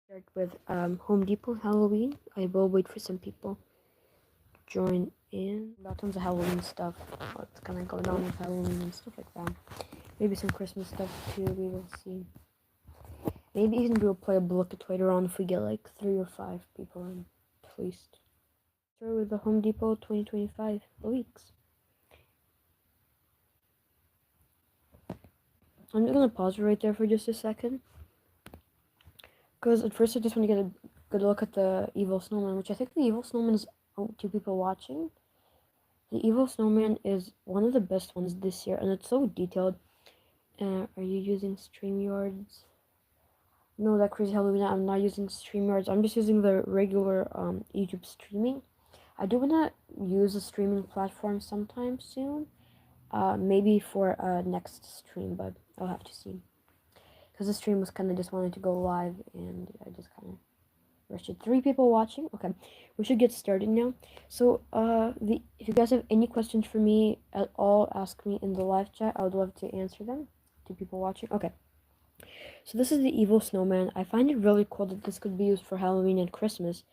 Start with Home Depot Halloween. I will wait for some people to join in. About tons of Halloween stuff. What's gonna go on with Halloween and stuff like that. Maybe some Christmas stuff too. We will see. Maybe even we'll play a bucket later on if we get like 3 or 5 people in, at least. Start with the Home Depot 2025 weeks. I'm just gonna pause right there for just a second. Because at first I just want to get a good look at the Evil Snowman, which I think the Evil Snowman is 2 people watching. The Evil Snowman is one of the best ones this year, and it's so detailed. Are you using StreamYards? No, that crazy Halloween, I'm not using StreamYards. I'm just using the regular YouTube streaming. I do want to use a streaming platform sometime soon. Maybe for next stream, but I'll have to see. Because the stream was kind of just wanted to go live, and I just kind of rushed it. 3 people watching. Okay, we should get started now. So, if you guys have any questions for me at all, ask me in the live chat. I would love to answer them. 2 people watching. Okay. So this is the Evil Snowman. I find it really cool that this could be used for Halloween and Christmas.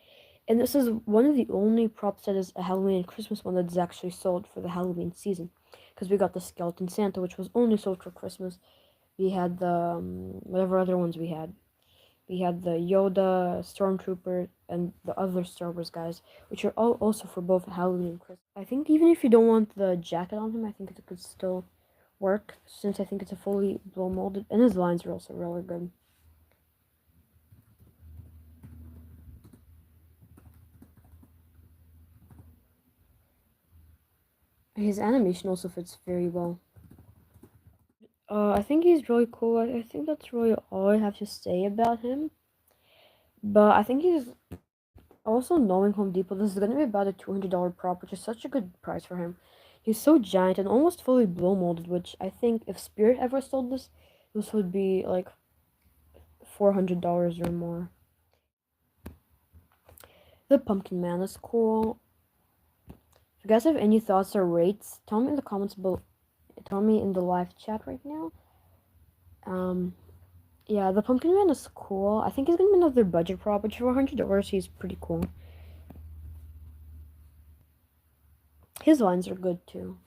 And this is one of the only props that is a Halloween and Christmas one that is actually sold for the Halloween season. Because we got the Skeleton Santa, which was only sold for Christmas. We had the, whatever other ones we had. We had the Yoda, Stormtrooper, and the other Star Wars guys, which are all also for both Halloween and Christmas. I think even if you don't want the jacket on him, I think it could still work, since I think it's a fully blow molded, and his lines are also really good. His animation also fits very well. I think he's really cool. I think that's really all I have to say about him. But I think he's also, knowing Home Depot, this is going to be about a $200 prop, which is such a good price for him. He's so giant and almost fully blow molded, which I think if Spirit ever sold this, this would be like $400 or more. The Pumpkin Man is cool. If you guys have any thoughts or rates, tell me in the comments below. Tell me in the live chat right now. Yeah, the Pumpkin Man is cool. I think he's gonna be another budget prop, which for $100, he's pretty cool. His lines are good too.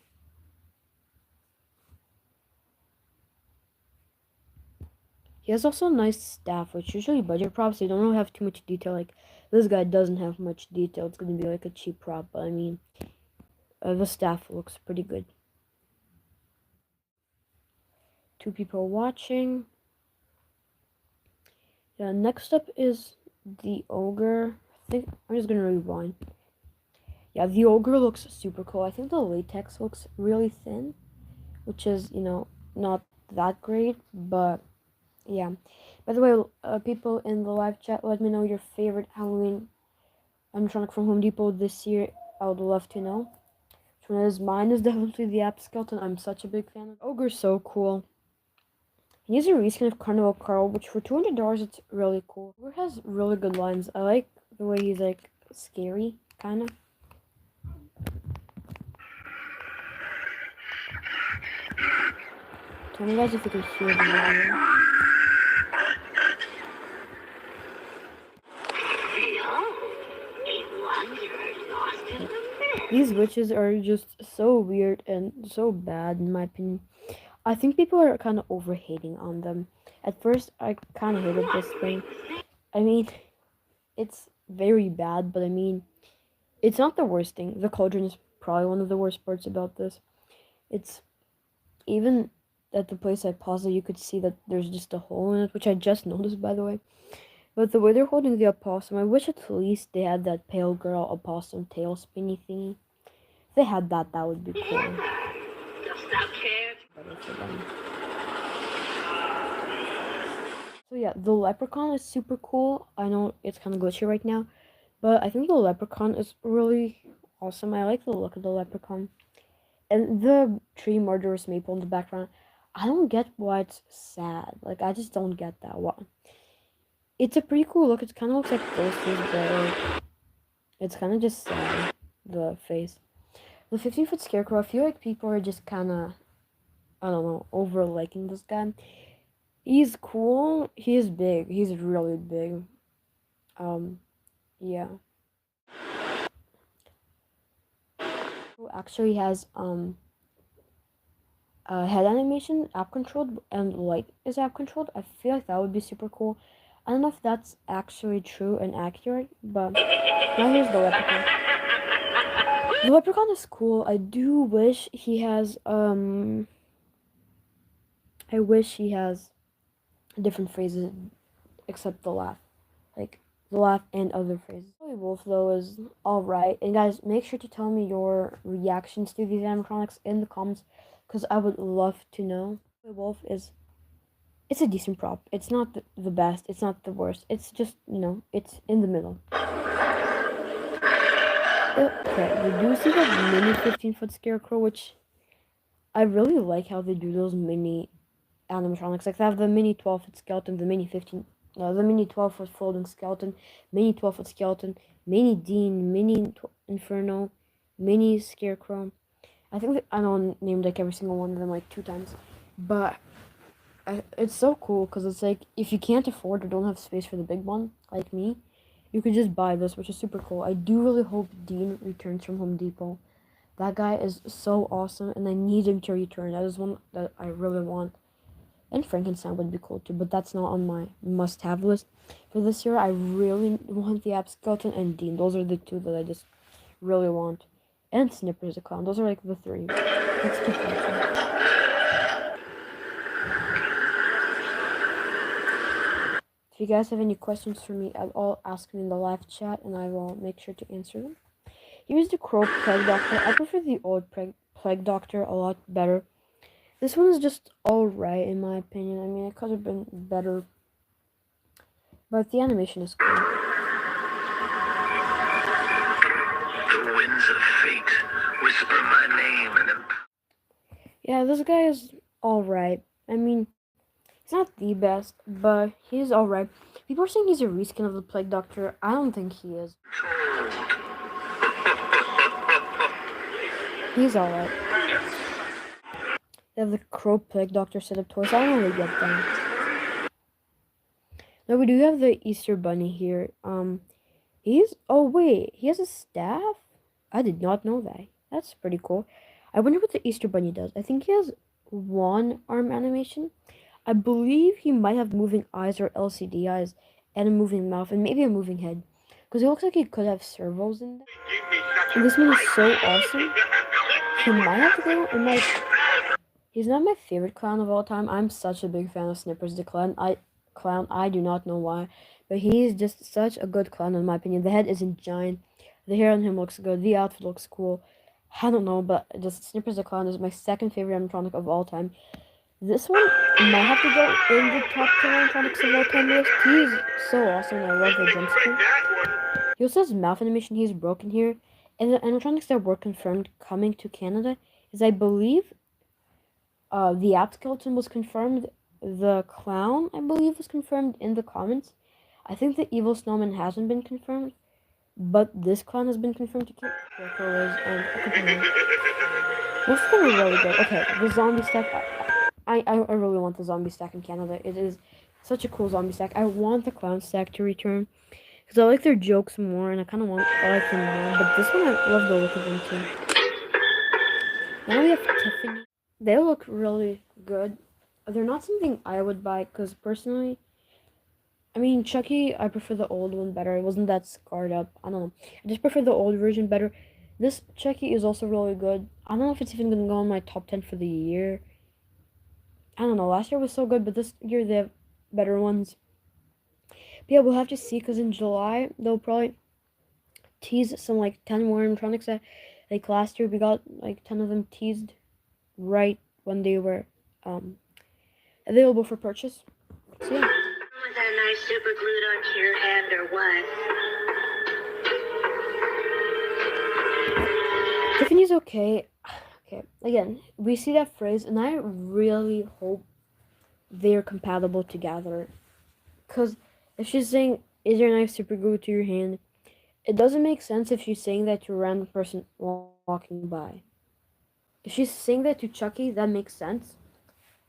He has also a nice staff, which usually budget props, they don't really have too much detail. Like, this guy doesn't have much detail. It's gonna be like a cheap prop, but I mean, the staff looks pretty good. 2 people watching. Yeah, next up is the Ogre. I think I'm just gonna rewind. Yeah, the Ogre looks super cool. I think the latex looks really thin, which is, not that great, but yeah. By the way, people in the live chat, let me know your favorite Halloween animatronic from Home Depot this year. I would love to know. Which one is mine? Is definitely the App Skeleton. I'm such a big fan of Ogre's so cool. He's a reskin of Carnival Carl, which for $200 it's really cool. Ogre has really good lines. I like the way he's like scary, kind of. Tell me guys if you can hear the audio. These witches are just so weird and so bad in my opinion. I think people are kind of over-hating on them. At first, I kind of hated this thing. I mean, it's very bad, but I mean, it's not the worst thing. The cauldron is probably one of the worst parts about this. It's even at the place I paused it, you could see that there's just a hole in it, which I just noticed, by the way. But the way they're holding the opossum, I wish at least they had that pale girl opossum tail spinny thingy. If they had that, that would be cool. So yeah, the leprechaun is super cool. I know it's kind of glitchy right now, but I think the leprechaun is really awesome. I like the look of the leprechaun. And the tree murderous maple in the background, I don't get why it's sad. Like, I just don't get that one. It's a pretty cool look. It kind of looks like Ghostface, but it's kind of just sad, the face. The 15-foot scarecrow, I feel like people are just kind of, I don't know, over liking this guy. He's cool. He is big. He's really big. Yeah. Actually has head animation app controlled and light is app controlled. I feel like that would be super cool. I don't know if that's actually true and accurate, but now here's the leprechaun. The leprechaun is cool. I do wish he has I wish he has different phrases except the laugh. Like the laugh and other phrases. Wolf though is alright. And guys, make sure to tell me your reactions to these animatronics in the comments because I would love to know. Wolf is it's a decent prop. It's not the best. It's not the worst. It's just, it's in the middle. Okay, we do see the mini 15-foot scarecrow, which I really like how they do those mini animatronics. Like they have the mini 12-foot skeleton, the mini 12-foot floating skeleton, mini 12-foot skeleton, mini Dean, mini Inferno, mini Scarecrow. I think I know I named like every single one of them like 2 times, but it's so cool because it's like if you can't afford or don't have space for the big one like me, you could just buy this, which is super cool. I do really hope Dean returns from Home Depot. That guy is so awesome, and I need him to return. That is one that I really want. And Frankenstein would be cool too, but that's not on my must-have list. For this year, I really want the App Skeleton and Dean. Those are the 2 that I just really want. And Snippers the Clown. Those are like the 3. Let's keep watching. If you guys have any questions for me at all, ask me in the live chat and I will make sure to answer them. Here's the Crow Plague Doctor. I prefer the old Plague Doctor a lot better. This one is just alright in my opinion. I mean, it could have been better, but the animation is cool. The winds of fate whisper my name and yeah, this guy is alright. I mean, he's not the best, but he's alright. People are saying he's a reskin of the Plague Doctor. I don't think he is. He's alright. They have the Crow Plague Doctor set up toys. I don't really get them. Now we do have the Easter Bunny here. Oh wait, he has a staff? I did not know that. That's pretty cool. I wonder what the Easter Bunny does. I think he has 1 arm animation. I believe he might have moving eyes or LCD eyes and a moving mouth and maybe a moving head. Because it looks like he could have servos in there. And this one is so awesome. He might have to go in my... He's not my favorite clown of all time. I'm such a big fan of Snippers the Clown. I do not know why. But he's just such a good clown in my opinion. The head isn't giant. The hair on him looks good. The outfit looks cool. I don't know, but just Snippers the Clown is my second favorite animatronic of all time. This one might have to go in the top 10 animatronics of all time list. He's so awesome. I love the jump scare. He also has mouth animation. He's broken here. And the animatronics that were confirmed coming to Canada is, I believe, the App Skeleton was confirmed. The Clown, I believe, was confirmed in the comments. I think the Evil Snowman hasn't been confirmed, but this clown has been confirmed to keep. And a couple more. Most of them are really good. Okay, the zombie stack. I really want the zombie stack in Canada. It is such a cool zombie stack. I want the clown stack to return because I like their jokes more, and I like them more. But this one, I love the look of them too. Now we have Tiffany. They look really good. They're not something I would buy because personally, I mean, Chucky, I prefer the old one better. It wasn't that scarred up. I don't know. I just prefer the old version better. This Chucky is also really good. I don't know if it's even going to go in my top 10 for the year. I don't know. Last year was so good, but this year they have better ones. But yeah, we'll have to see because in July, they'll probably tease some like 10 more animatronics that, like last year, we got like 10 of them teased right when they were available for purchase. So yeah. Was that nice super glued onto your hand or what? Tiffany's okay. Okay, again, we see that phrase, and I really hope they're compatible together. Because if she's saying, is your knife super glued to your hand, it doesn't make sense if she's saying that to a random person walking by. If she's saying that to Chucky, that makes sense.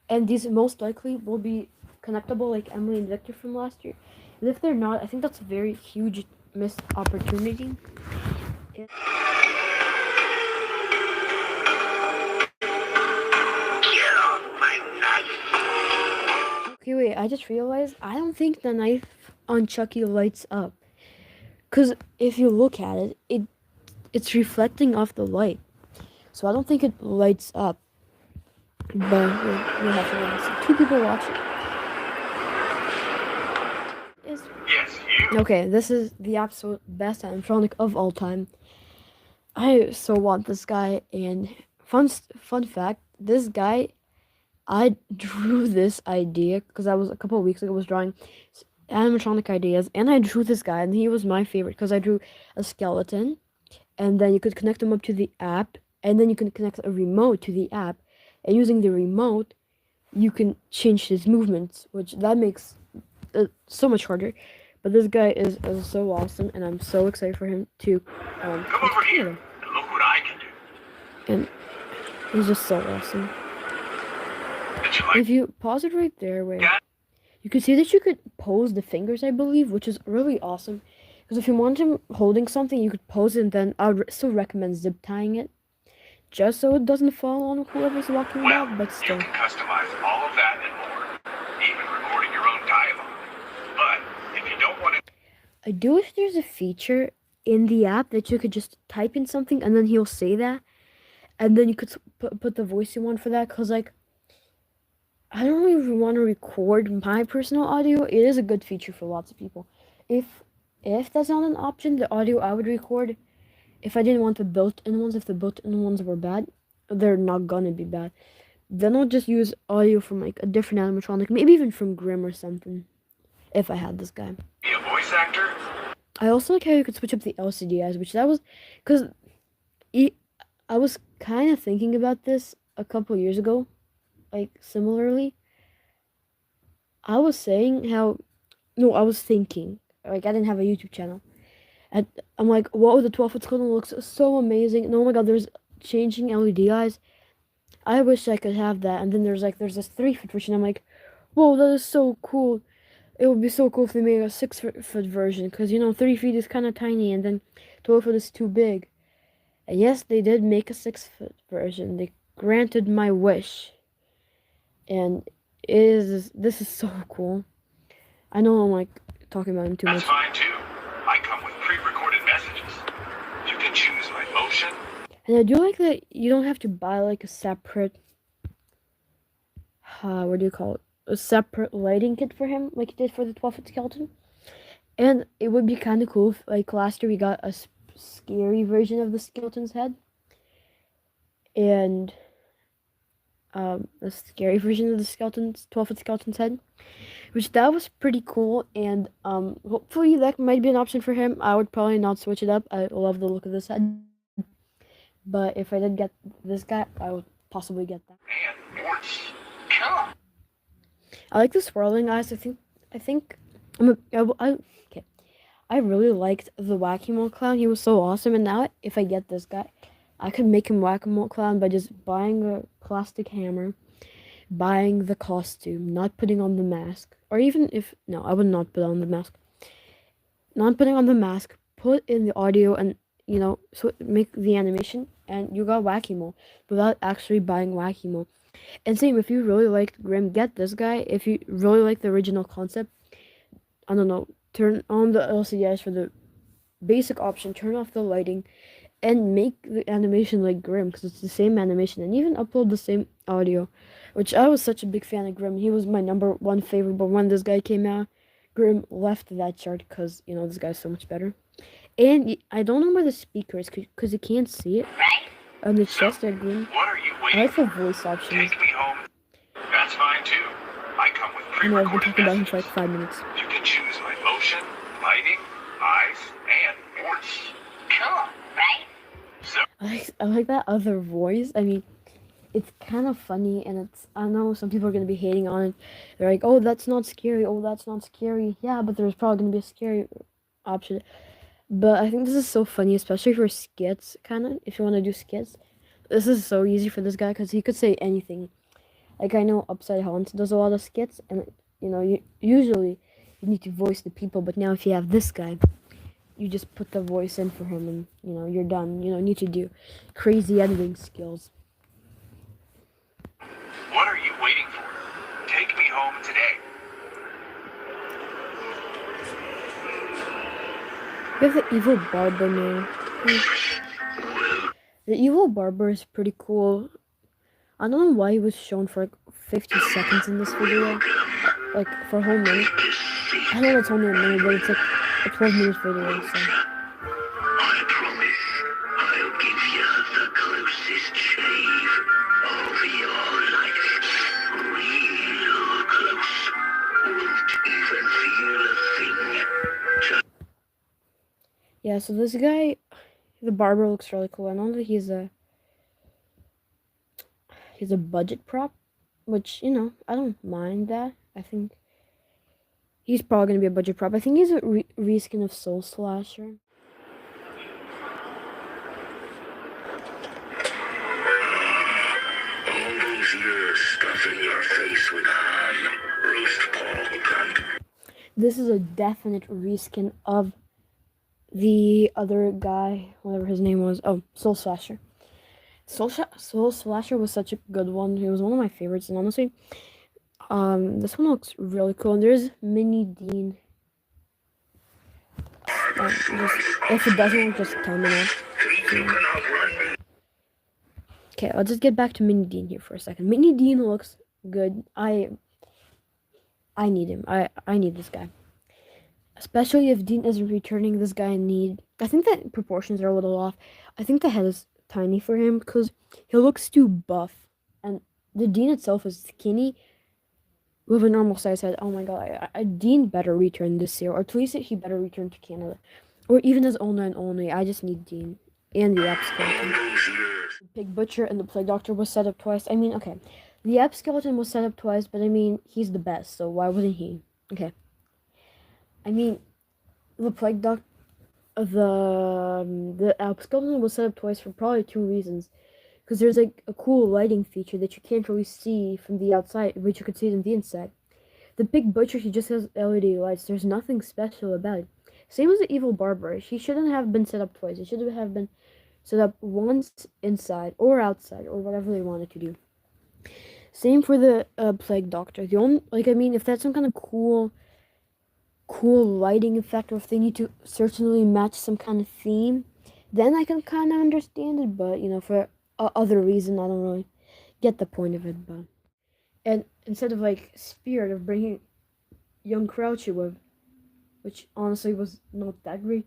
And these most likely will be connectable like Emily and Victor from last year. And if they're not, I think that's a very huge missed opportunity. Okay, wait, I just realized I don't think the knife on Chucky lights up. Because if you look at it, it's reflecting off the light. So I don't think it lights up. But we'll have to see. 2 people watching. Yes, you. Okay, this is the absolute best animatronic of all time. I so want this guy, and fun fact, this guy, I drew this idea because I was a couple of weeks ago was drawing animatronic ideas, and I drew this guy, and he was my favorite because I drew a skeleton, and then you could connect him up to the app, and then you can connect a remote to the app, and using the remote, you can change his movements, which that makes it so much harder. But this guy is so awesome, and I'm so excited for him to Come over here and look what I can do. And he's just so awesome. Did you like If you pause it right there, wait, Yeah. you can see that you could pose the fingers, I believe, which is really awesome. Because if you want him holding something, you could pose it, and then I would still recommend zip tying it, just so it doesn't fall on whoever's walking Well, about. But you still, can customize all of that and more, even recording your own dialogue. But if you don't want to, I do wish there's a feature in the app that you could just type in something, and then he'll say that, and then you could put the voice you want for that. Cause like, I don't really want to record my personal audio. It is a good feature for lots of people. If that's not an option, the audio I would record, if I didn't want the built-in ones, if the built-in ones were bad, they're not gonna be bad. Then I'll just use audio from like a different animatronic, maybe even from Grimm or something, if I had this guy. be a voice actor, I also like how you could switch up the LCD eyes, which that was, because I was kind of thinking about this a couple years ago, like similarly. I was saying how, no, I was thinking, like I didn't have a YouTube channel. And I'm like, whoa, the 12-foot skeleton looks so amazing. And oh my god, there's changing LED eyes. I wish I could have that. And then there's this 3-foot version. I'm like, whoa, that is so cool. It would be so cool if they made a 6-foot version. Because, 3 feet is kind of tiny. And then 12-foot is too big. And yes, they did make a 6-foot version. They granted my wish. And this is so cool. I know I'm like talking about him too that's much. fine too. I come with pre-recorded messages. You can choose my motion. And I do like that you don't have to buy like a separate, what do you call it? A separate lighting kit for him, like you did for the 12-foot skeleton. And it would be kind of cool if, like last year, we got a scary version of the skeleton's head. And a scary version of the 12-foot skeleton's head. Which that was pretty cool, and hopefully that might be an option for him. I would probably not switch it up. I love the look of this head. But if I did get this guy, I would possibly get that. And warts. Cool. I like the swirling eyes. I think okay. I really liked the Whack-A-Mole clown. He was so awesome, and now if I get this guy, I could make him Whack-A-Mole clown by just buying a plastic hammer, buying the costume, not putting on the mask, or even if no, I would not put on the mask. Not putting on the mask, put in the audio, and so make the animation, and you got Whack-A-Mole without actually buying Whack-A-Mole. And same, if you really liked Grimm, get this guy. If you really like the original concept, I don't know, turn on the LCDs for the basic option, turn off the lighting, and make the animation like Grimm, because it's the same animation, and even upload the same audio, which I was such a big fan of Grimm. He was my #1 favorite, but when this guy came out, Grimm left that chart because, this guy's so much better. And I don't know where the speaker is, because you can't see it on the chest at Grimm. What are you I waiting like the for? voice options. Take me home. That's fine too. I come with I know I've been pre-recorded talking about him for messages. like 5 minutes. You can choose my motion, lighting, eyes, and warts. Cool, right? So I like that other voice. I mean, it's kind of funny, and I know some people are going to be hating on it. They're like, oh, that's not scary. Oh, that's not scary. Yeah, but there's probably going to be a scary option. But I think this is so funny, especially for skits, kind of, if you want to do skits. This is so easy for this guy, because he could say anything. Like, I know Upside Hans does a lot of skits, and usually you need to voice the people, but now if you have this guy, you just put the voice in for him, and you're done. You don't need to do crazy editing skills. What are you waiting for? Take me home today. We have the evil barber now. The evil barber is pretty cool. I don't know why he was shown for like 50 seconds in this video, like for a whole minute. I know it's only a minute, but it's like a 12-minute video, so. I promise I'll give you the closest shave of your life. Real close. Won't even feel a thing. Yeah, so this guy, the barber, looks really cool. I know that he's a budget prop, which, I don't mind that. I think he's probably going to be a budget prop. I think he's a reskin of Soul Slasher. All those years stuffing your face with ham, roast pork, and... This is a definite reskin of the other guy, whatever his name was. Oh, Soul Slasher. Soul Slasher was such a good one. It was one of my favorites, and honestly, this one looks really cool. And there's Mini Dean. If it doesn't work, just tell me now. Okay, I'll just get back to Mini Dean here for a second. Mini Dean looks good. I need him. I need this guy. Especially if Dean isn't returning, this guy I think that proportions are a little off. I think the head is tiny for him because he looks too buff. And the Dean itself is skinny with a normal size head. Oh my god, Dean better return this year. Or at least he better return to Canada. Or even as Ona and only. I just need Dean. And the App Skeleton. The Pig Butcher and the Plague Doctor was set up twice. I mean, okay. The App Skeleton was set up twice, but I mean, he's the best, so why wouldn't he? Okay. I mean, the Plague Doctor, the App Skeleton was set up twice for probably 2 reasons. Because there's like a cool lighting feature that you can't really see from the outside, but you can see it on the inside. The Pig Butcher, he just has LED lights. There's nothing special about it. Same as the Evil Barber. He shouldn't have been set up twice. It should have been set up once inside or outside or whatever they wanted to do. Same for the Plague Doctor. The only, if that's some kind of cool lighting effect, or if they need to certainly match some kind of theme, then I can kind of understand it. But for other reason, I don't really get the point of it. But and instead of Spirit of bringing young Crouchy with, which honestly was not that great,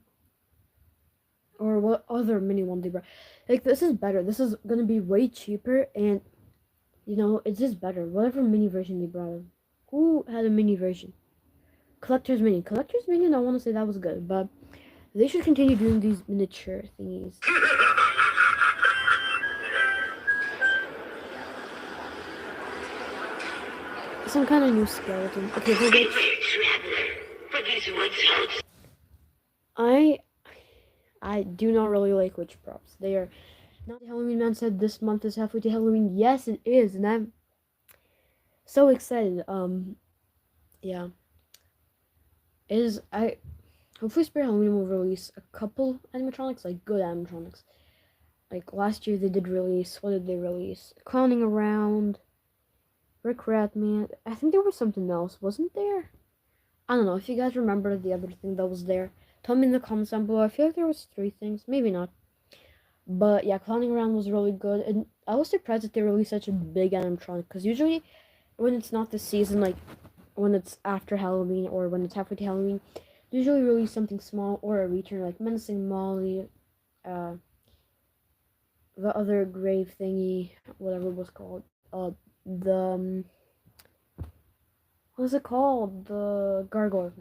or what other mini one they brought, this is better. This is gonna be way cheaper, and it's just better. Whatever mini version they brought in. Who had a mini version? Collector's Minion, I want to say that was good, but they should continue doing these miniature thingies. Some kind of new skeleton. Okay, for which I do not really like witch props. They are not. The Halloween man said this month is halfway to Halloween. Yes, it is, and I'm so excited. Yeah. Hopefully Spirit Halloween will release a couple animatronics, good animatronics. Last year they did release, what did they release? Clowning Around, Rick Ratman. I think there was something else, wasn't there? I don't know. If you guys remember the other thing that was there, tell me in the comments down below. I feel like there was 3 things, maybe not. But yeah, Clowning Around was really good, and I was surprised that they released such a big animatronic, because usually when it's not the season, when it's after Halloween or when it's halfway to Halloween, they usually release something small or a return, like Menacing Molly, the other grave thingy, whatever it was called, what was it called? The Gargoyle.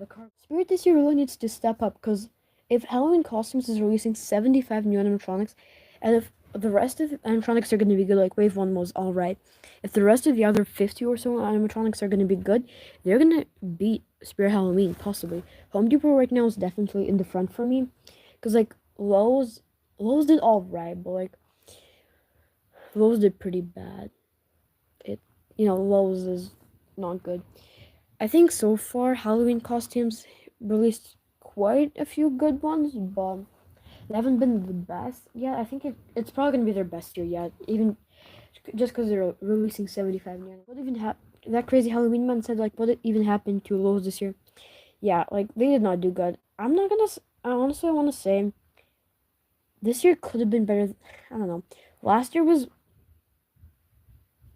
Spirit this year really needs to step up, because if Halloween Costumes is releasing 75 new animatronics, and if the rest of the animatronics are going to be good, Wave 1 was alright, if the rest of the other 50 or so animatronics are going to be good, they're going to beat Spirit Halloween, possibly. Home Depot right now is definitely in the front for me, because, Lowe's did alright, but, Lowe's did pretty bad. Lowe's is not good. I think so far Halloween costumes released quite a few good ones, but they haven't been the best yet. I think it's probably gonna be their best year yet, even just because they're releasing 75 new. What even that crazy Halloween man said like what even happened to Lowe's this year? Yeah, like they did not do good. I'm not gonna. I honestly want to say this year could have been better. I don't know. Last year was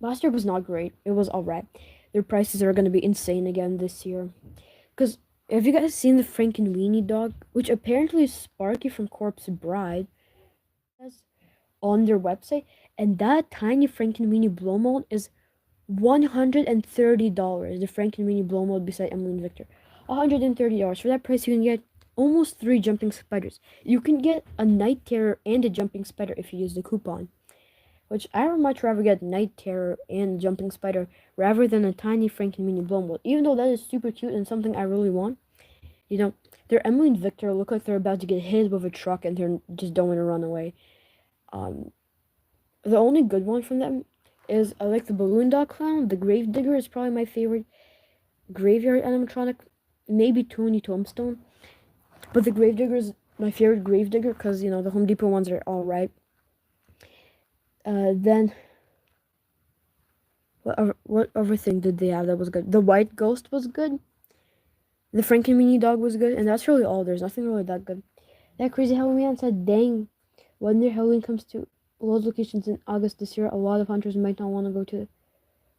not great. It was alright. Their prices are gonna be insane again this year. Cause have you guys seen the Frankenweenie dog, which apparently is Sparky from Corpse Bride, on their website, and that tiny Frankenweenie blow mold is $130. The Frankenweenie blow mold beside Emily and Victor, $130. For that price, you can get almost 3 jumping spiders. You can get a Night Terror and a jumping spider if you use the coupon. Which I would much rather get Night Terror and Jumping Spider rather than a tiny Frankenweenie blow mold. Even though that is super cute and something I really want. You know, their Emily and Victor look like they're about to get hit with a truck and they're just don't want to run away. The only good one from them is I like the Balloon Dog Clown. The Gravedigger is probably my favorite graveyard animatronic. Maybe Tony Tombstone. But the Gravedigger is my favorite Gravedigger because, you know, the Home Depot ones are alright. Then, what other thing did they have that was good? The White Ghost was good. The Frankenweenie dog was good. And that's really all. There's nothing really that good. That crazy Halloween said, dang, when their Halloween comes to Lowe's locations in August this year, a lot of hunters might not want to go to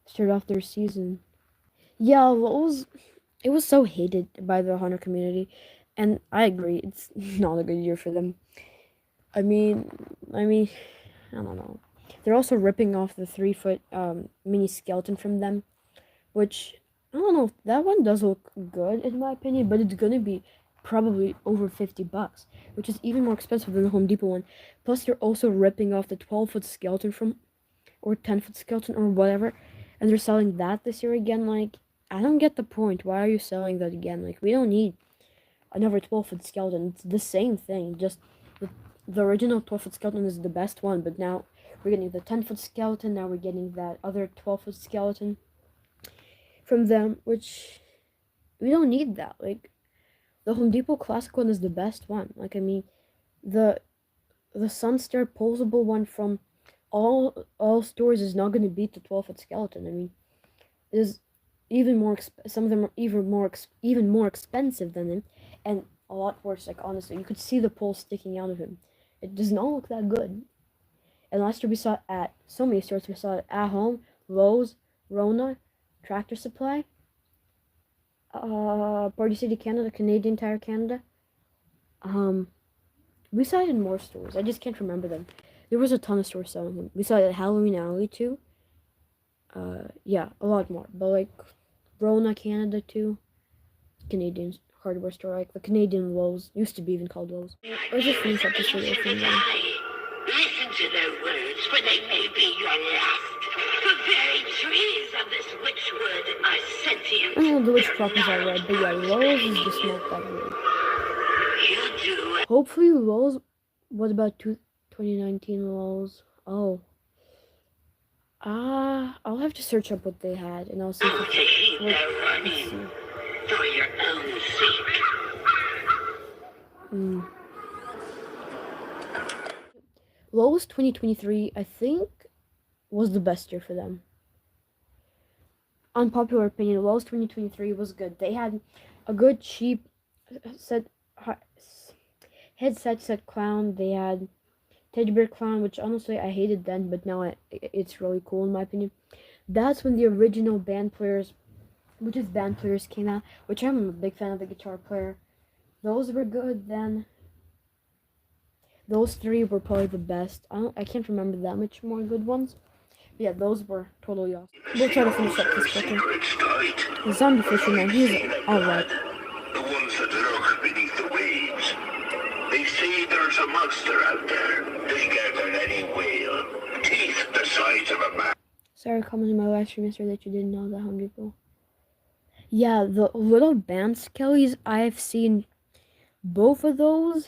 start off their season. Yeah, Lowe's, it was so hated by the hunter community. And I agree, it's not a good year for them. I mean, I don't know. They're also ripping off the 3-foot mini skeleton from them, which, I don't know, that one does look good in my opinion, but it's gonna be probably over $50, which is even more expensive than the Home Depot one. Plus, they're also ripping off the 12-foot skeleton from, or 10-foot skeleton, or whatever, and they're selling that this year again. Like, I don't get the point. Why are you selling that again? Like, we don't need another 12-foot skeleton. It's the same thing, just the original 12-foot skeleton is the best one, but now we're getting the 10-foot skeleton, now we're getting that other 12-foot skeleton from them, which we don't need that. Like, the Home Depot classic one is the best one. Like, I mean, the Sunstare posable one from all stores is not going to beat the 12-foot skeleton. I mean, it is even more some of them are even more expensive than him, and a lot worse. Like, honestly, you could see the pole sticking out of him. It does not look that good. And last year we saw it at so many stores. We saw it at home, Lowe's, Rona, Tractor Supply, Party City Canada, Canadian Tire Canada. We saw it in more stores. I just can't remember them. There was a ton of stores selling them. We saw it at Halloween Alley too. Yeah, a lot more. But like Rona Canada too. Canadian hardware store, like the Canadian Lowe's, used to be even called Lowe's. Let's just finish up this video from them. Listen to their words, for they may be your last. The very trees of this witchwood are sentient. I know the witch properties are red, but yeah, Lowe's is just not that weird. You do. Hopefully Lowe's, what about 2019 Lowe's? Oh. I'll have to search up what they had, and I'll see if heed their warning, for your own sake. Lowe's 2023, I think, was the best year for them. Unpopular opinion, Lowe's 2023 was good. They had a good cheap headset set clown. They had Teddy Bear Clown, which honestly I hated then, but now it's really cool in my opinion. That's when the original band players, came out, which I'm a big fan of the guitar player. Those were good then. Those 3 were probably the best. I can't remember that much more good ones. But yeah, those were totally awesome. We'll try to finish up this quicker. The zombie fisherman, he's alright. The ones that lurk beneath the waves. They say there's a monster out there, bigger than any whale. Teeth the size of a man. Sorry, commented in my live stream yesterday that you didn't know that Home Depot. Yeah, the little band skellies, I've seen both of those.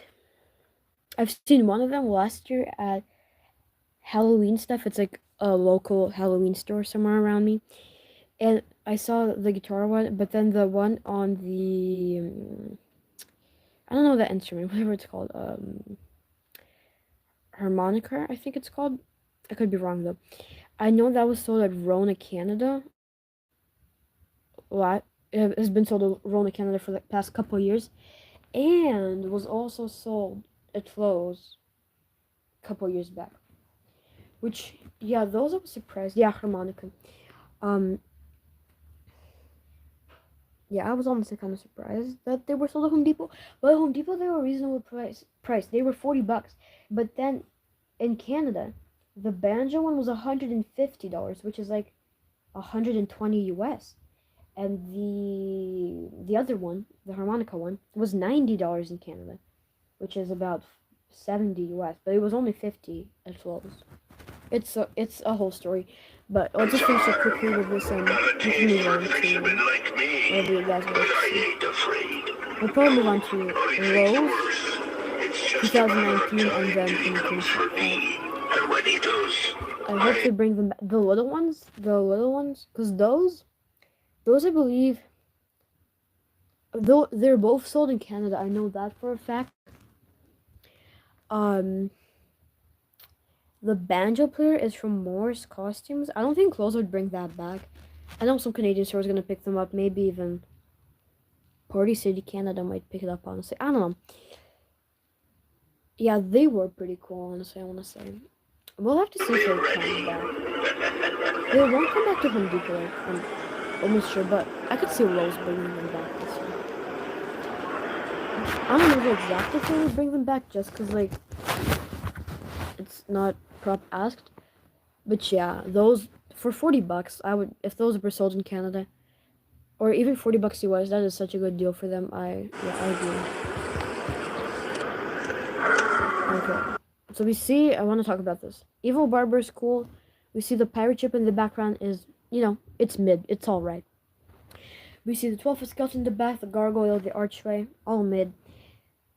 I've seen one of them last year at Halloween stuff. It's like a local Halloween store somewhere around me. And I saw the guitar one, but then the one on the I don't know the instrument, whatever it's called, harmonica, I think it's called. I could be wrong though. I know that was sold at Rona, Canada. Lot it has been sold at Rona, Canada for the past couple of years, and was also sold at Lowe's a couple of years back. Which, yeah, those I was surprised. Yeah, harmonica. Um, yeah, I was honestly kind of surprised that they were sold at Home Depot. But at Home Depot, they were reasonable price. They were $40. But then in Canada, the banjo one was $150, which is like 120 US. And the other one, the harmonica one, was $90 in Canada, which is about 70 US. But it was only 50 at Lowe's. It's a whole story, but I'll just finish it quickly with this we can move on to whatever you guys want to see. We'll probably move on to Lowe's 2019 and then 2025. I hope they bring them back. The little ones, because those I believe, though they're both sold in Canada, I know that for a fact. The banjo player is from Morse Costumes. I don't think Lowe's would bring that back. I know some Canadian stores are going to pick them up. Maybe even Party City, Canada might pick it up, honestly. I don't know. Yeah, they were pretty cool, honestly, I want to say. We'll have to see if they'll come back. They won't come back to Home Depot, like, I'm almost sure, but I could see Lowe's bringing them back this year. I don't know exactly if they would bring them back, just because, like, it's not prop asked, but yeah, those for $40, I would, if those were sold in Canada, or even $40 US, that is such a good deal for them. I agree. Okay, so we see, I want to talk about this. Evil Barber is cool. We see the pirate ship in the background is, you know, it's mid, it's all right. We see the 12-foot skeleton in the back, the gargoyle, the archway, all mid.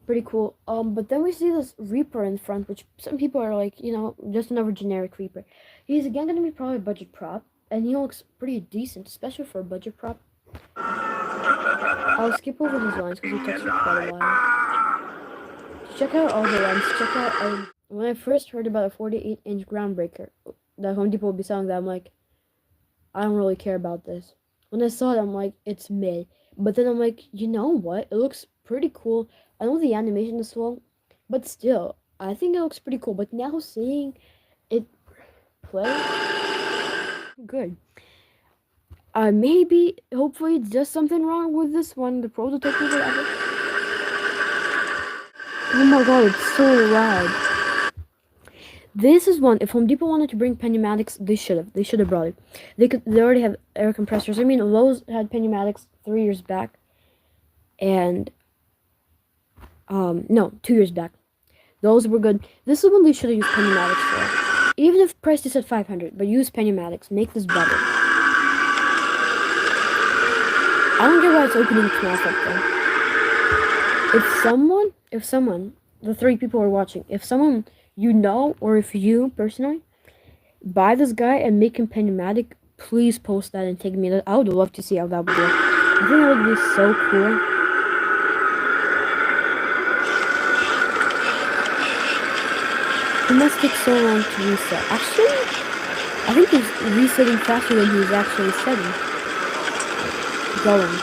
Pretty cool. But then we see this Reaper in front, which some people are like, you know, just another generic Reaper. He's again going to be probably a budget prop, and he looks pretty decent, especially for a budget prop. I'll skip over his lines because he talks for quite a while. Check out all the lines. Check out, when I first heard about a 48-inch groundbreaker that Home Depot will be selling that, I'm like, I don't really care about this. When I saw it, I'm like, it's mid. But then I'm like, you know what? It looks pretty cool. I know the animation is slow, but still, I think it looks pretty cool. But now seeing it play, good. Maybe, hopefully, it's just something wrong with this one, the prototype or whatever. Oh my god, it's so loud. This is one, if Home Depot wanted to bring pneumatics, they should have brought it. They already have air compressors. I mean, Lowe's had pneumatics 3 years back, and no, 2 years back. Those were good. This is one they should have used pneumatics for. Even if price is at $500, but use pneumatics. Make this better. I don't get why it's opening its mouth up though. If someone, the 3 people who are watching, if someone you know, or if you personally buy this guy and make him pneumatic, please post that and tag me. I would love to see how that would go. I think that would be so cool. It must take so long to reset. Actually, I think he's resetting faster than he's actually setting. Going.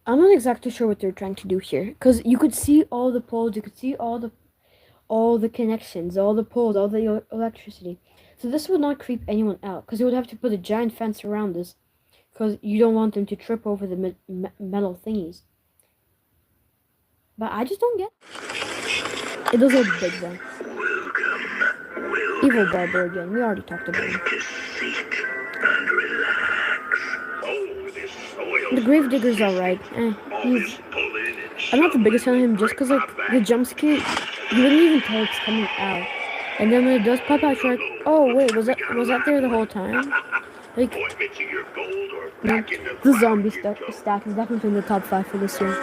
I'm not exactly sure what they're trying to do here, because you could see all the poles, you could see all the connections, all the poles, all the electricity. So this would not creep anyone out, because you would have to put a giant fence around this, because you don't want them to trip over the metal thingies. But I just don't get it. It does look big though. Evil Barber again. We already talked about him. The Gravedigger's alright. I'm not the biggest fan of him just because, like, the jump scare, you wouldn't even tell it's coming out. And then when it does pop out, you're like, oh wait, was that there the whole time? Like, the zombie stack is definitely in the top 5 for this year.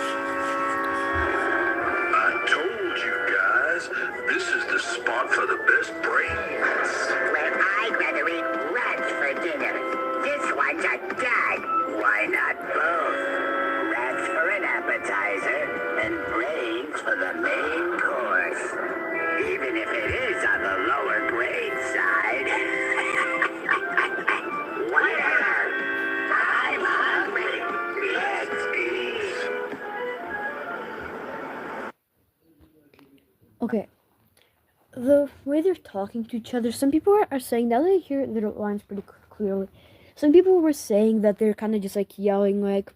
the way they're talking to each other, some people are saying, now that I hear their lines pretty clearly, some people were saying that they're kind of just like yelling like,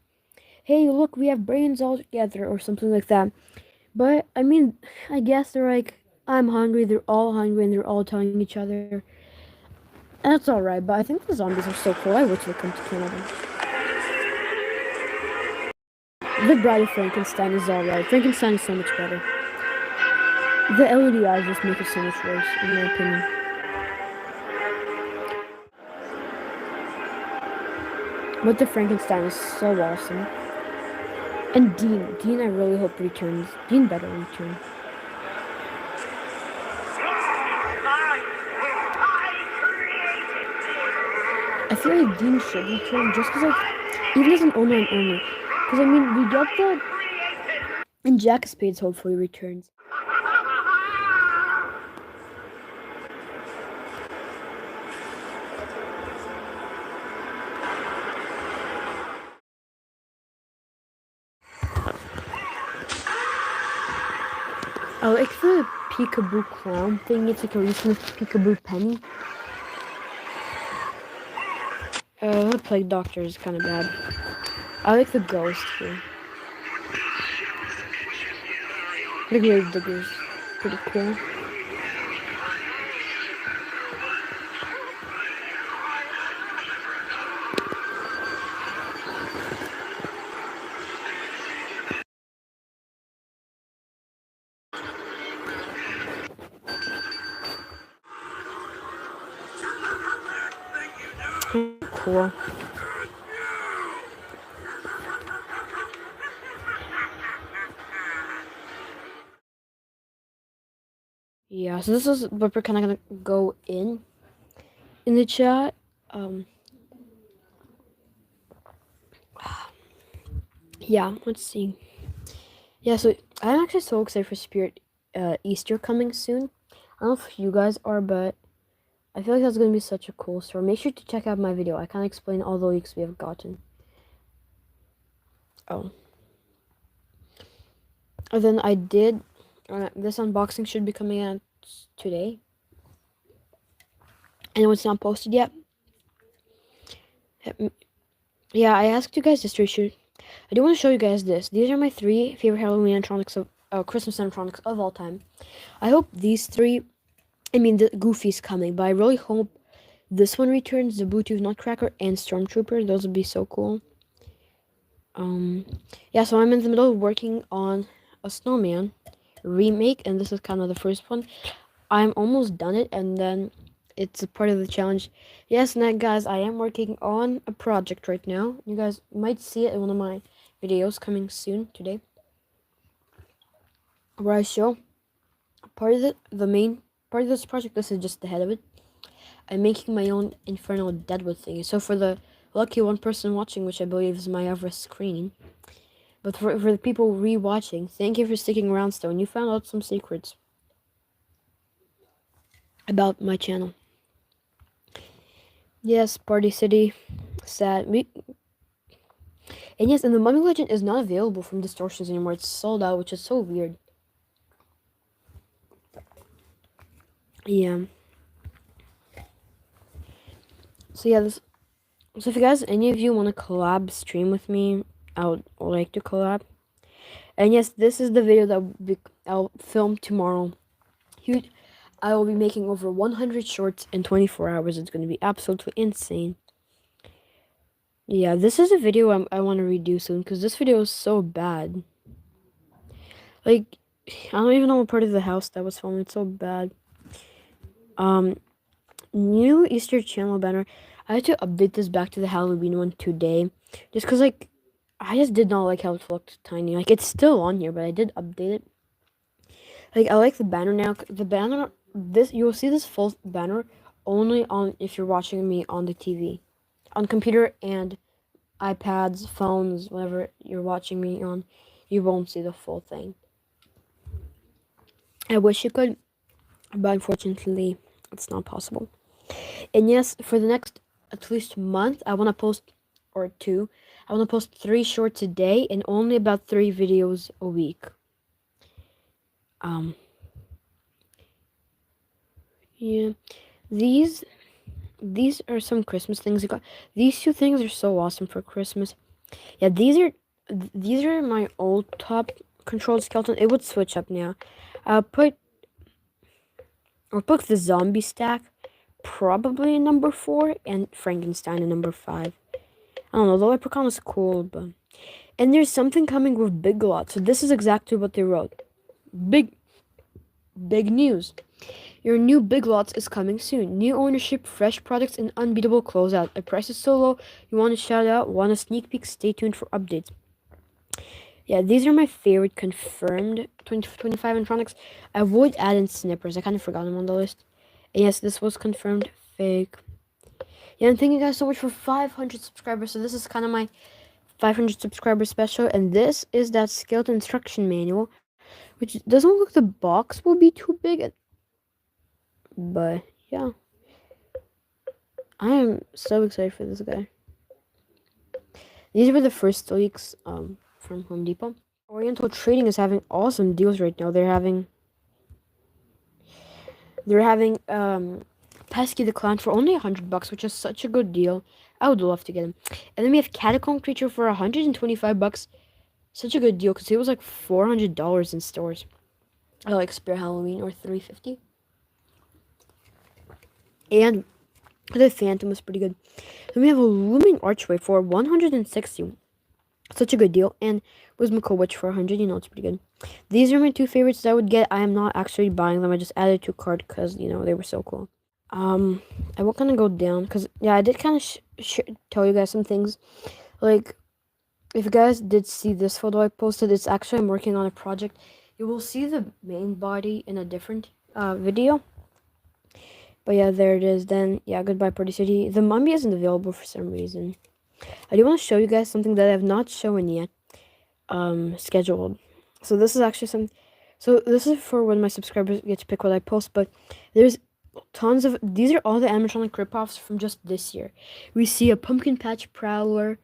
hey, look, we have brains all together, or something like that. But, I mean, I guess they're like, I'm hungry, they're all hungry, and they're all telling each other. And that's alright, but I think the zombies are so cool. I wish they come to Canada. The Bride of Frankenstein is alright. Frankenstein is so much better. The LED eyes just make it so much worse, in my opinion. But the Frankenstein is so awesome. And Dean I really hope returns. Dean better return. I feel like Dean should return just because, like, even as an online owner. Because, I mean, we get the... And Jack of Spades hopefully returns. I like the peekaboo clown thing. It's like a recent peekaboo penny. The plague doctor is kind of bad. I like the ghost here. The grave digger's pretty cool. Cool. Yeah, so this is what we're kind of gonna go in the chat. Yeah, let's see. Yeah, so I'm actually so excited for Spirit Easter coming soon. I don't know if you guys are, but I feel like that's gonna be such a cool story. Make sure to check out my video. I kind of explain all the leaks we have gotten. Oh. And then I did... this unboxing should be coming out today. And it's not posted yet. Yeah, I asked you guys this to issue. I do want to show you guys this. These are my 3 favorite Halloween animatronics of Christmas animatronics of all time. I hope these 3... I mean, the Goofy's coming, but I really hope this one returns, the Bluetooth Nutcracker and Stormtrooper. Those would be so cool. Yeah, so I'm in the middle of working on a snowman remake, and this is kind of the first one. I'm almost done it, and then it's a part of the challenge. Yes, now guys, I am working on a project right now. You guys might see it in one of my videos coming soon today, where I show part of the main part of this project. This is just the head of it. I'm making my own Infernal Deadwood thing. So for the lucky one person watching, which I believe is my ever screen, but for the people re-watching, thank you for sticking around still, and you found out some secrets about my channel. Yes, Party City, sad. And yes, and the Mummy Legend is not available from Distortions anymore. It's sold out, which is so weird. Yeah. So yeah, this. So if you guys, any of you want to collab stream with me, I would like to collab. And yes, this is the video that I'll film tomorrow. I will be making over 100 shorts in 24 hours. It's going to be absolutely insane. Yeah, this is a video I want to redo soon, because this video is so bad. Like, I don't even know what part of the house that was filmed. It's so bad. New Easter channel banner. I had to update this back to the Halloween one today. Just because, like, I just did not like how it looked tiny. Like, it's still on here, but I did update it. Like, I like the banner now. The banner, you'll see this full banner only on if you're watching me on the TV. On computer and iPads, phones, whatever you're watching me on, you won't see the full thing. I wish you could, but unfortunately, it's not possible. And yes, for the next at least month, I want to post, or 2, I want to post 3 shorts a day and only about 3 videos a week. Yeah, these these are some Christmas things I got. These two things are so awesome for Christmas. Yeah, these are my old top controlled skeleton. It would switch up now. I'll put the zombie stack probably in number 4 and Frankenstein in number 5. I don't know, the leprechaun is cool, but and there's something coming with Big Lot. So this is exactly what they wrote. Big news. Your new Big Lots is coming soon. New ownership, fresh products, and unbeatable closeout. The price is so low, you want to shout out, want a sneak peek? Stay tuned for updates. Yeah, these are my favorite confirmed 2025 animatronics. I would add in Snippers. I kind of forgot them on the list. And yes, this was confirmed fake. Yeah, and thank you guys so much for 500 subscribers. So this is kind of my 500 subscriber special. And this is that skeleton instruction manual, which doesn't look like the box will be too big. But yeah, I am so excited for this guy. These were the first leaks from Home Depot. Oriental Trading is having awesome deals right now. They're having Pesky the Clown for only $100, which is such a good deal. I would love to get him. And then we have Catacomb Creature for $125. Such a good deal because it was like $400 in stores. I like Spare Halloween or $350. And the Phantom was pretty good. Then we have a Looming Archway for $160. Such a good deal. And Whimsical Witch for $100. You know, it's pretty good. These are my two favorites that I would get. I am not actually buying them. I just added to cart because, you know, they were so cool. I will kind of go down because, yeah, I did kind of tell you guys some things. Like, if you guys did see this photo I posted, it's actually I'm working on a project. You will see the main body in a different video. But yeah, there it is. Then, yeah, goodbye Party City. The mummy isn't available for some reason. I do want to show you guys something that I have not shown yet. Scheduled. So this is actually some. So this is for when my subscribers get to pick what I post. But there's tons of. These are all the animatronic ripoffs from just this year. We see a Pumpkin Patch Prowler,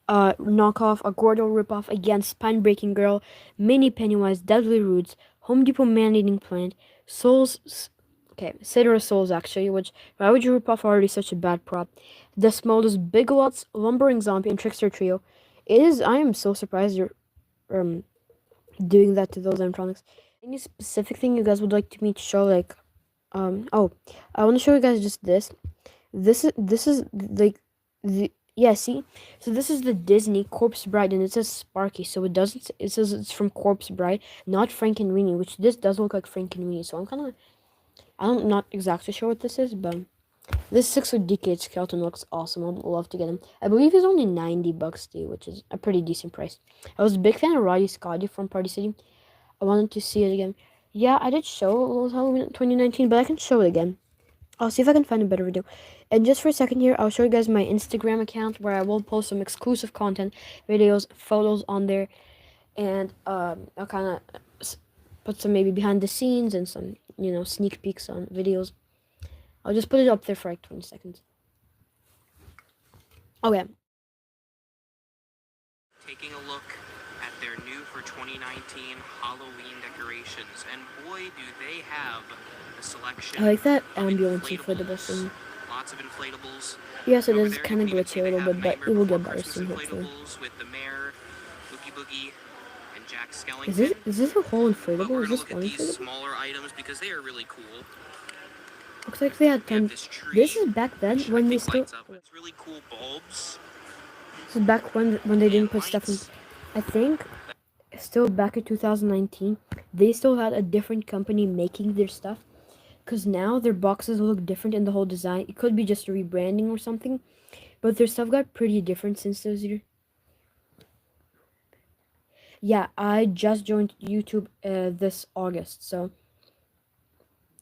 knockoff, a Gordo ripoff again, Spine Breaking Girl, Mini Pennywise, Deadly Roots, Home Depot Man Eating Plant, Souls. Okay, Citadel Souls actually, which why would you rip off already such a bad prop? Desmodus, Big Lots, Lumbering Zombie, and Trickster Trio. It is. I am so surprised you're doing that to those animatronics. Any specific thing you guys would like me to show? Like, oh, I want to show you guys just this. This is like the see. So this is the Disney Corpse Bride, and it says Sparky. So it doesn't. It says it's from Corpse Bride, not Frankenweenie, which this does look like Frankenweenie. So I'm not exactly sure what this is, but this 6-foot decayed skeleton looks awesome. I'd love to get him. I believe he's only $90 too, which is a pretty decent price. I was a big fan of Roddy Scotty from Party City. I wanted to see it again. Yeah, I did show Lowe's Halloween 2019, but I can show it again. I'll see if I can find a better video. And just for a second here, I'll show you guys my Instagram account where I will post some exclusive content, videos, photos on there. And I'll kind of put some maybe behind the scenes and some, you know, sneak peeks on videos. I'll just put it up there for like 20 seconds. Okay. Taking a look at their new for 2019 Halloween decorations, and boy do they have a selection. I like that ambulance inflatable thing. Lots of inflatables. Yes, it is kind of glitchy a little bit, but it will get better soon, hopefully. With the mayor, Boogie Boogie, and Jack Skellington. Is this a whole inflatable? Is this one inflatable? inflatable? Smaller items because they are really cool. Looks like they had 10. This is back then when they still. It's really cool bulbs. This is back when they didn't put stuff in. I think still back in 2019, they still had a different company making their stuff. Because now their boxes look different in the whole design. It could be just a rebranding or something. But their stuff got pretty different since those years. Yeah, I just joined YouTube this August, so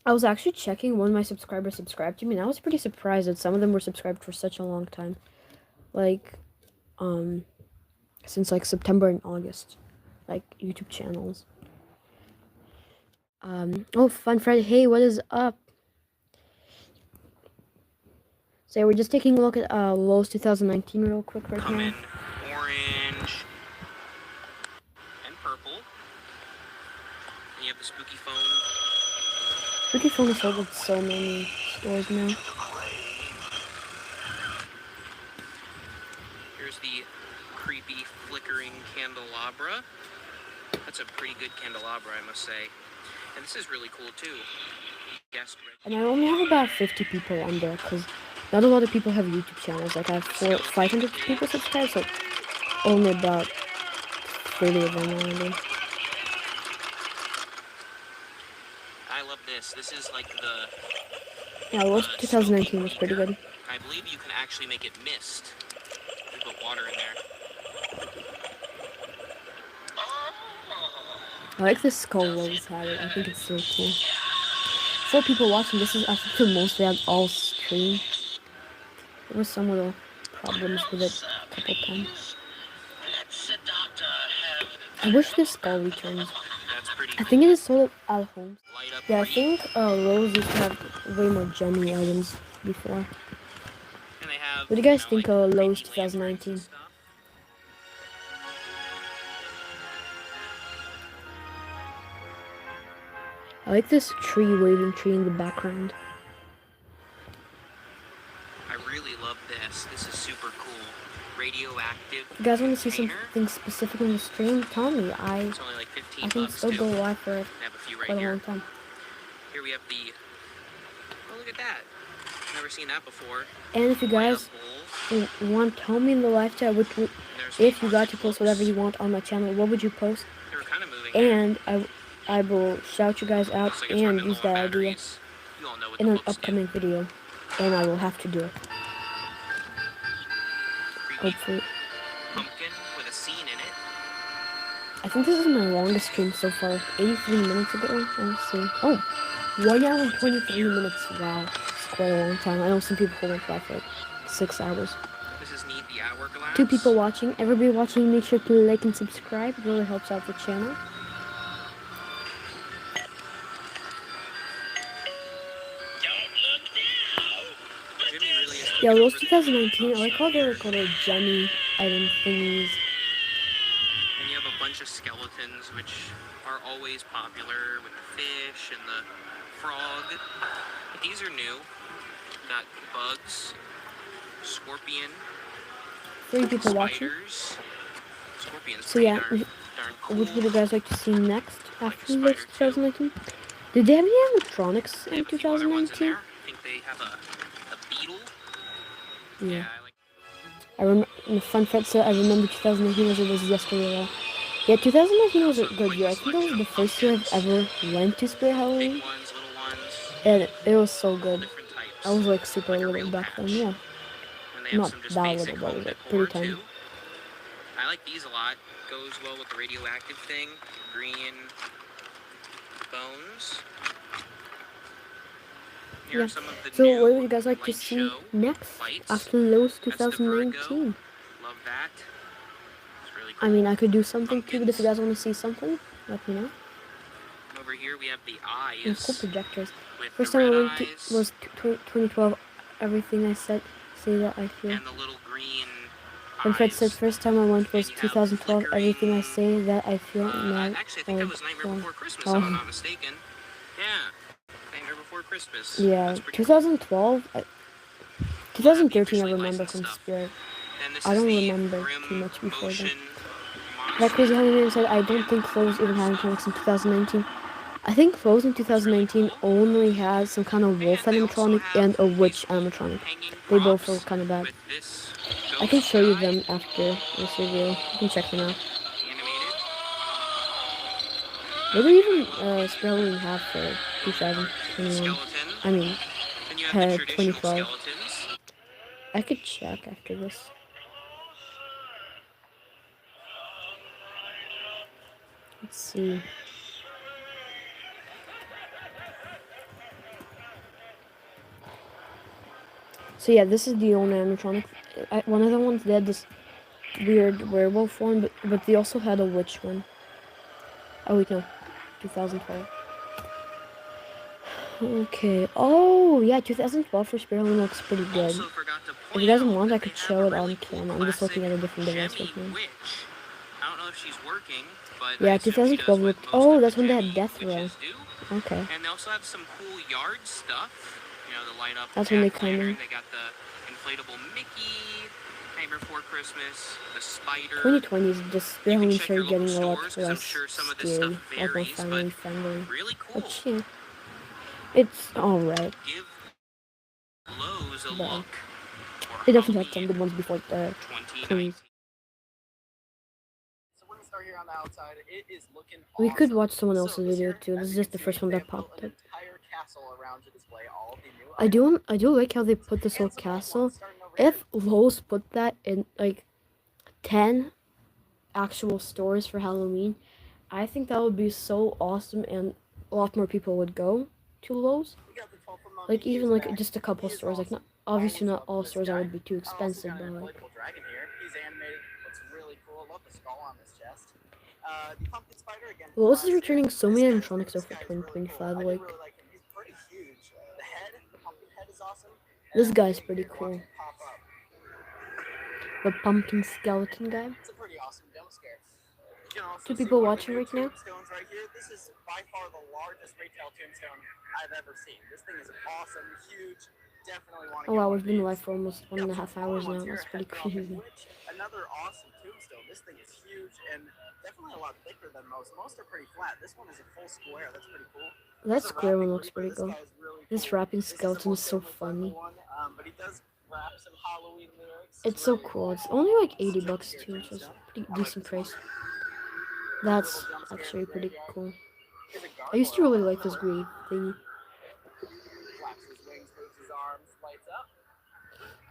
I was actually checking when my subscribers subscribed to me, and I was pretty surprised that some of them were subscribed for such a long time. Like, since like September and August. Like, YouTube channels. Oh, Fun Friday. Hey, what is up? So we're just taking a look at Lowe's 2019 real quick right now. In orange and purple. And you have the spooky phone. Spooky phone is sold at so many stores now. Here's the creepy flickering candelabra. That's a pretty good candelabra, I must say. And this is really cool too. Guest And I only have about 50 people on there because not a lot of people have YouTube channels. Like I have 500 people subscribed, so only about 30 of them are on there. I love this. This is like the... Yeah, well, 2019 was pretty good. I believe you can actually make it mist. You put water in there. I like this skull Rose had it. I think it's so cool. For people watching, this is actually the most they have all stream. There was some little problems with it a couple times. I wish this skull returns. I think it is sold at home. Yeah, I think Rose used to have way more gemmy items before. What do you guys think of Lowe's 2019? I like this waving tree in the background. I really love this. This is super cool. Radioactive. If you guys want to see something specific on the stream, tell me. I can still go live for it quite a long time. Here we have the... Oh, look at that. Never seen that before. And if you guys want, tell me in the live chat if you got to post whatever you want on my channel, what would you post? And I will shout you guys out and use that idea in an upcoming video. And I will have to do it. Hopefully. Pumpkin with a scene in it. I think this is my longest stream so far. 83 minutes ago. Let's see. Oh, 1 hour and 23 minutes. Wow. It's quite a long time. I know some people went live for like 6 hours. This is neat, the hourglass. 2 people watching. Everybody watching, make sure to like and subscribe. It really helps out the channel. Yeah, Rose 2019, I like how they recorded Jenny item thingies. And you have a bunch of skeletons, which are always popular with the fish and the frog. But these are new. Got bugs, scorpion, 3 people watching. Scorpions. So yeah, Cool. which would you guys like to see next after Rose 2019? Did they have any electronics in 2019? I think they have a beetle. Yeah. I remember, fun fact, so I remember 2019 as it was yesterday. Yeah, 2019 was a good year. I think that was the first year I've ever went to Spirit Halloween. Big ones, little ones. And it was so good. Different types. I was like super little back then, yeah. And they have Not some just that basic little, but home like decor, pretty tiny. too. I like these a lot. Goes well with the radioactive thing. Green bones. Here Yeah. are some of the So new what would you guys like to light see show next fights. after Lowe's That's the Virgo. 2019? Love that. It's really cool. I mean, I could do something too, but if you guys want to see something, let me know. Over here we have the And cool eyes. projectors. With First the time I red went to eyes was 2012. Everything I said, say that I feel. and the little green And Fred eyes. said first time I went was And you have 2012. Everything I flickering, say that I feel now. Actually, I think that was Nightmare Before Christmas, if I'm not mistaken. Yeah, Nightmare Before Christmas. Yeah, That's pretty 2012. 2013 I officially remember licensed from stuff. Spirit. And this I is don't the remember Grim too much before then. Motion That Monster. crazy Halloween said I don't think Flo's even had comics in 2019. I think Flo's in 2019 only has some kind of wolf And they also animatronic have and a witch these animatronic. hanging They both props are kind of bad. with this I can ghost show you guy them after this review. You can check them out. animated. What do we even Halloween have for 2021? Skeleton. I mean, Then you have the traditional 2012. skeletons. I could check after this. Let's see. So yeah, this is the old animatronic. One of the ones they had this weird werewolf one, but they also had a witch one. Oh wait, no, 2012. Okay. Oh yeah, 2012 for Spirit Halloween looks pretty good. Also forgot to If point you guys out want, that I they could have show a it on really cool camera. I'm just looking at a classic different device Gemmy right now. witch. I don't know if she's working, but Yeah, I assume she does 2012 what looked. most Oh, of the that's when they had Jemmy Death Row. witches do. Okay. And they also have some cool yard stuff. You know, the light up That's when they jack-o'-lantern. kinda. They got the inflatable Mickey, Nightmare Before Christmas, the spider. 2020 is just You can Halloween check your started local getting a lot stores because I'm less sure some of this stuff scary, a lot more varies, but family friendly. really cool. Which, yeah, it's alright. Give Lowe's a But look for they definitely had some Halloween good ones before the 2019. 20s. So we're gonna start here on the outside. It is looking We could awesome. watch someone So else's this video year, too. This as is you just can the see, first one they that have built popped an up. entire castle around to display all of the new I do like how they put this whole and some old castle. ones starting over here. If Lowe's put that in like 10 actual stores for Halloween, I think that would be so awesome and a lot more people would go to Lowe's. We got the 12-foot mummy. Like He even is like back. just a couple He is stores. Like awesome. not obviously Always not loved all this stores that guy. would be too I also expensive, got but an like inflatable dragon here. He's animated. Looks really cool. Love the skull on this chest. The pumpkin spider again. Lowe's is Last year. returning so This many guy is animatronics this though for guy is really cool. 2025. I do Like really like him. He's pretty huge. The head, the pumpkin head is awesome. this And guy's big pretty here. Watch cool. him pop up. The pumpkin skeleton guy. It's a pretty awesome jump scare. You can also Two see people one of watching the new right now. tombstones right here. This is by far the largest retail tombstone I've ever seen. This thing is awesome, huge. Definitely want to Oh get wow, one we've of been these. live for almost We got 1.5 some smaller hours now. ones here. That's pretty Head dropping crazy. witch. Another awesome tombstone. This thing is huge and definitely a lot thicker than most. Most are pretty flat. This one is a full square. That's pretty cool. That There's a square one rapping looks reaper. pretty This cool. guy is really This cool. rapping This is a skeleton more is so family funny. friendly one, but he does rap some Halloween lyrics. It's so Really cool. cool. It's only like This 80 jump bucks scare too, which is tombstone. pretty I like decent this one. price. Little That's jump scare actually in the pretty graveyard. cool. Here's a I used to gargoyle really on like the this floor. grave thingy. Flaps his wings, moves his arms, lights up.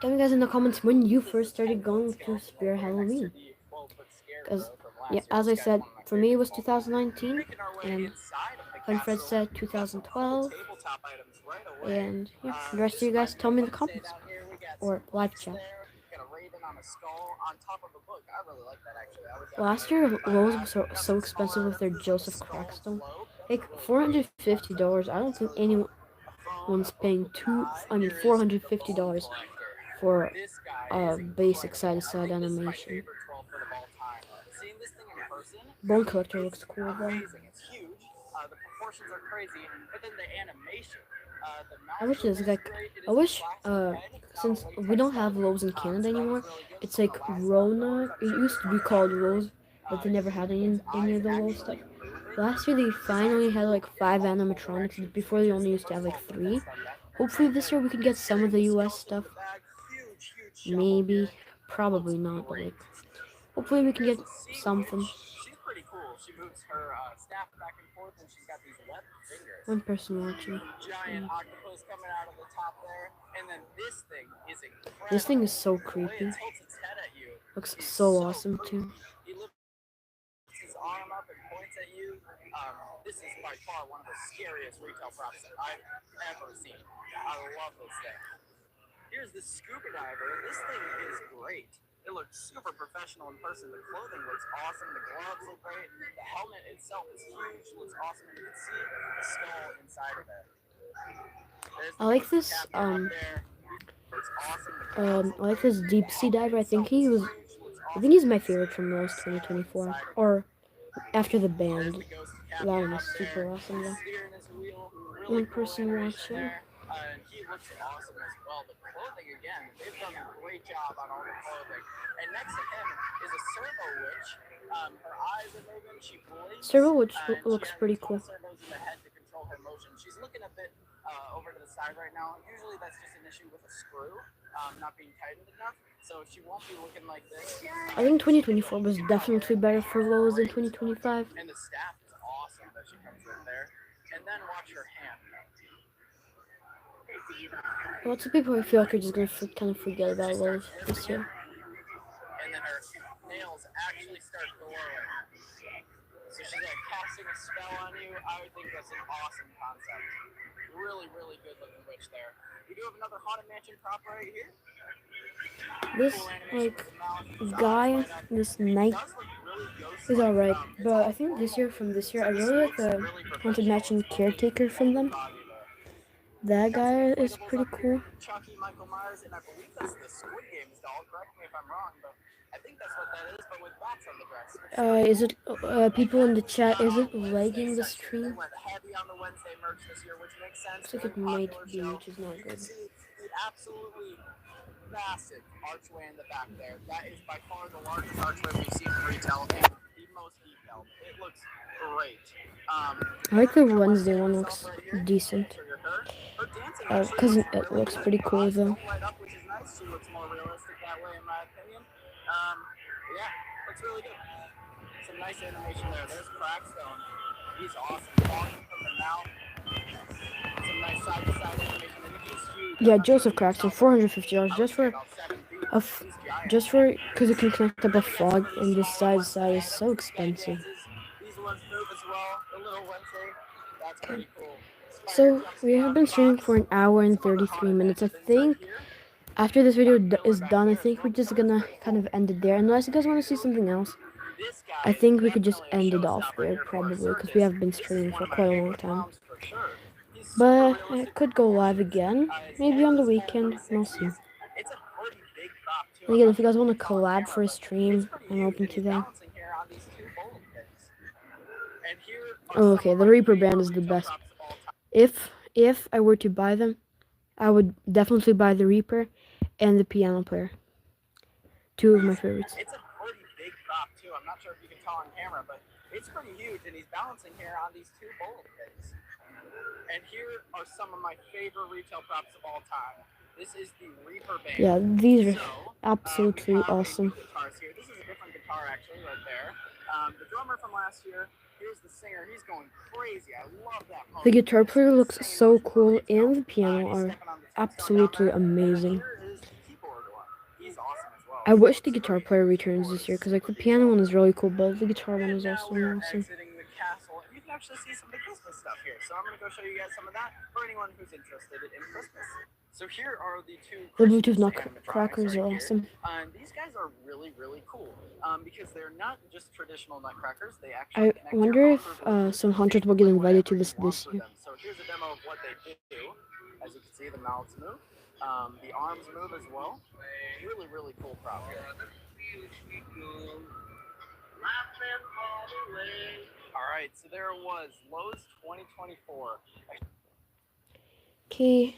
Tell me guys in the comments when you This is first a started 10-foot going to skeleton Spirit right there next to Halloween. the 12-foot Because, scarecrow from last yeah, year. as This I guy's said, one of my for me it favorite was of all time. 2019, Making our way and inside of the Fun Fred castle, said we got some cool 2012, tabletop items right away. and yeah, the rest of This you guys reminds me tell of me in the Wednesday comments, down here. We got or some live books chat. there. Got a raven on a skull on top of a book. I really like that actually. I would Last definitely year, buy Lowe's that. was so, Got so some expensive smaller with their items. There's like a Joseph skull Crackstone. globe. That's Like a really great concept. $450. I don't That's think really cool. anyone's A phone, a book paying with an eye. Here is the $450 bone collector. for This guy a is basic incredible. side-to-side I think this is my animation. favorite 12-foot of all time. Seeing this thing in person Bone Collector is looks cool though. amazing. It's huge. The proportions are crazy, but then the animation. The I mouth wish this movement is like great. It I is wish plastic red, not since a we latex don't have stuff. Lowe's in Canada So that anymore, was really good. it's Some like of the last Rona. outdoors, I'm It sure used they're to be coming called out Lowe's, here. but they never had Its any eyes of the Lowe's stuff. actually moving. Last year they His eyes finally had move like in 5 multiple animatronics. directions. Before they Here's only the used to have first like 12-foot 3. that's done yet. Hopefully this year we can get some of the The US skeleton in stuff. the bag, huge shovel Maybe, here. probably Looks not, but great. like hopefully we can Here's get a sea something. witch. She's pretty cool. She moves her staff back and forth, and she's got these webbed fingers. One person watching. Giant octopus coming out of the top there, and then this thing is incredible. This thing is so The way creepy. it tilts its head at you Looks is so awesome creepy. too. He lifts his arm up and points at you. This is by far one of the scariest retail props that I've ever seen. I love this thing. Here's the scuba diver. This thing is great. It looks super professional in person. The clothing looks awesome. The gloves look great. The helmet itself is huge. Looks awesome. And you can see the skull inside of it. There's the I like ghost this captain up there. It's awesome. The clouds I look like great. this deep The sea helmet diver. I think itself he is was huge. Looks I awesome. think he's You my can see favorite from the Rose skull 2024. inside of it. Or after the There's band. the ghost That captain one up is super there. awesome though. Steering his wheel. One Really cool person animation watching. there. And he looks awesome as well. The clothing again, they've done a great job on all the clothing. And next to him is a servo witch. Her eyes are moving. She blinks. Servo Witch And looks she has pretty a ton cool. of servos in the head to control her motion. She's looking a bit over to the side right now. Usually that's just an issue with a screw not being tightened enough. So she won't be looking like this. I think 2024 was definitely better for Lowe's than 2025. And the staff is awesome that she comes with there. And then watch her hand. Lots of people I feel like are just gonna kind of forget about Lowe's this year. And then her nails actually start glowing. So she's like casting a spell on you. I would think that's an awesome concept. Really, really good looking witch there. We do have another Haunted Mansion prop right here. This like guy, this knight is alright, but I think this year I really like the Haunted Mansion caretaker from them. That guy is pretty cool. Chucky, Michael Myers, and I believe that's the Squid Games doll. Correct me if I'm wrong, but I think that's what that is. but with bats on the dress. Which Is it people in the chat? Is it lagging the They stream? went heavy on the Wednesday merch this year, which makes sense. Looks like Very it might popular be, show. which is not You can good. see the absolutely massive archway in the back there. That is by far the largest archway we've seen in retail and the most detailed. It looks great. I like the Wednesday one, looks decent. Her dancing actually Because looks it really looks good. pretty Her cool eyes though. don't light up, which is nice. She looks more realistic that way, in my opinion. Yeah, looks really good. Some nice animation there. There's Crackstone. He's awesome. Volume from the mouth. Some nice side-to-side animation, and he's huge. Yeah, Joseph Craxton, $450 just for because you can connect up a frog and this side is so expensive. These ones move as well. The little Wednesday. That's pretty cool. So we have been streaming for an hour and 33 minutes. I think after this video is done, I think we're just gonna kind of end it there. Unless you guys want to see something else, I think we could just end it off there probably because we have been streaming for quite a long time. But I could go live again, maybe on the weekend. We'll see. And again, if you guys want to collab for a stream, I'm open to that. Oh, okay, the Reaper band is the best. If I were to buy them, I would definitely buy the Reaper and the piano player. Two of my favorites. It's a pretty big prop too. I'm not sure if you can tell on camera, but it's pretty huge, and he's balancing here on these two bowling pins. And here are some of my favorite retail props of all time. This is the Reaper band. Yeah, these are absolutely awesome. Here. This is a different guitar actually right there. The drummer from last year. Here's the singer. He's going crazy. I love that part. The guitar player looks so cool, and the piano are absolutely amazing. I wish the guitar player returns this year, because like the piano one is really cool, but the guitar one is also awesome. You can actually see some of the Christmas stuff here, so I'm going to go show you guys some of that for anyone who's interested in Christmas. So here are the two Bluetooth nutcrackers are awesome. These guys are really, really cool because they're not just traditional nutcrackers. They actually I wonder if some hunters will get invited to this year. So here's a demo of what they do. As you can see, the mouths move. The arms move as well. Really, really cool prop here. All right, so there it was, Lowe's 2024. Okay,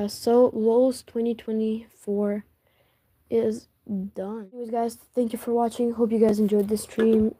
so Lowe's 2024 is done. Anyways, guys, thank you for watching. Hope you guys enjoyed this stream.